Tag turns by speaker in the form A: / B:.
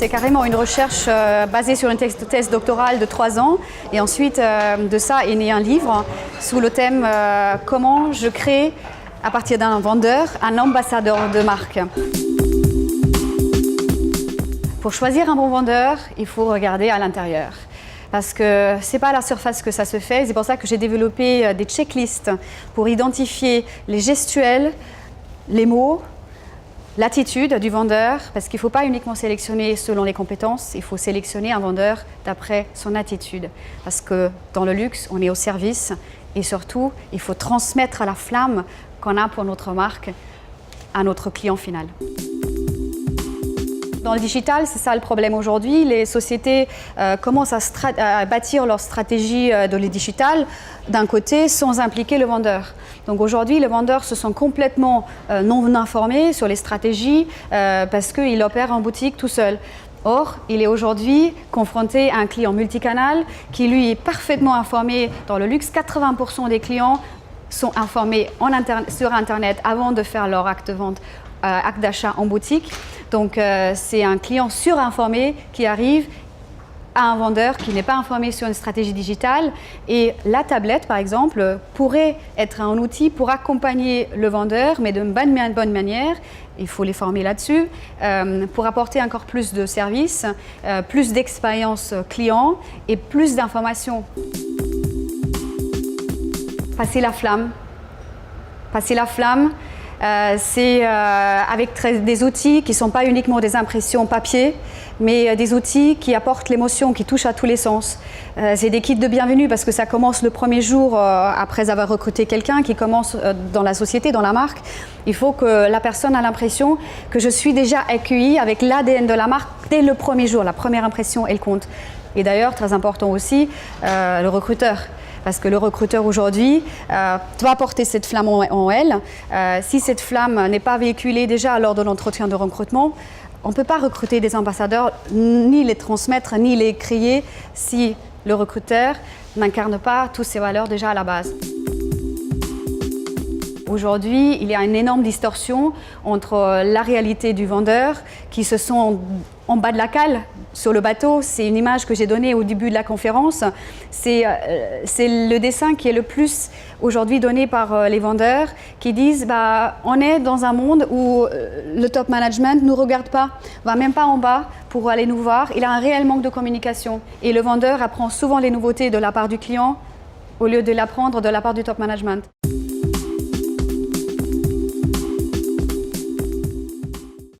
A: C'est carrément une recherche basée sur une thèse doctorale de 3 ans. Et ensuite de ça est né un livre sous le thème comment je crée, à partir d'un vendeur, un ambassadeur de marque. Pour choisir un bon vendeur, il faut regarder à l'intérieur. Parce que ce n'est pas à la surface que ça se fait. C'est pour ça que j'ai développé des checklists pour identifier les gestuels, les mots, l'attitude du vendeur. Parce qu'il ne faut pas uniquement sélectionner selon les compétences, il faut sélectionner un vendeur d'après son attitude. Parce que dans le luxe, on est au service et surtout, il faut transmettre la flamme qu'on a pour notre marque à notre client final. Dans le digital, c'est ça le problème aujourd'hui. Les sociétés commencent à bâtir leur stratégie de le digital d'un côté sans impliquer le vendeur. Donc aujourd'hui, les vendeurs se sont complètement non informés sur les stratégies parce qu'ils opèrent en boutique tout seul. Or, il est aujourd'hui confronté à un client multicanal qui lui est parfaitement informé dans le luxe. 80% des clients sont informés sur Internet avant de faire leur acte de vente, acte d'achat en boutique. Donc c'est un client surinformé qui arrive à un vendeur qui n'est pas informé sur une stratégie digitale. Et la tablette, par exemple, pourrait être un outil pour accompagner le vendeur, mais d'une bonne manière. Il faut les former là-dessus, pour apporter encore plus de services, plus d'expérience client et plus d'informations. Passer la flamme. Passer la flamme. C'est avec des outils qui ne sont pas uniquement des impressions papier, mais des outils qui apportent l'émotion, qui touchent à tous les sens. C'est des kits de bienvenue parce que ça commence le premier jour après avoir recruté quelqu'un qui commence dans la société, dans la marque. Il faut que la personne ait l'impression que je suis déjà accueillie avec l'ADN de la marque dès le premier jour. La première impression, elle compte. Et d'ailleurs, très important aussi, le recruteur. Parce que le recruteur aujourd'hui doit porter cette flamme en elle. Si cette flamme n'est pas véhiculée déjà lors de l'entretien de recrutement, on ne peut pas recruter des ambassadeurs, ni les transmettre, ni les créer si le recruteur n'incarne pas toutes ces valeurs déjà à la base. Aujourd'hui, il y a une énorme distorsion entre la réalité du vendeur qui se sent en bas de la cale sur le bateau. C'est une image que j'ai donnée au début de la conférence. C'est le dessin qui est le plus aujourd'hui donné par les vendeurs qui disent on est dans un monde où le top management ne nous regarde pas, va même pas en bas pour aller nous voir. Il a un réel manque de communication et le vendeur apprend souvent les nouveautés de la part du client au lieu de l'apprendre de la part du top management.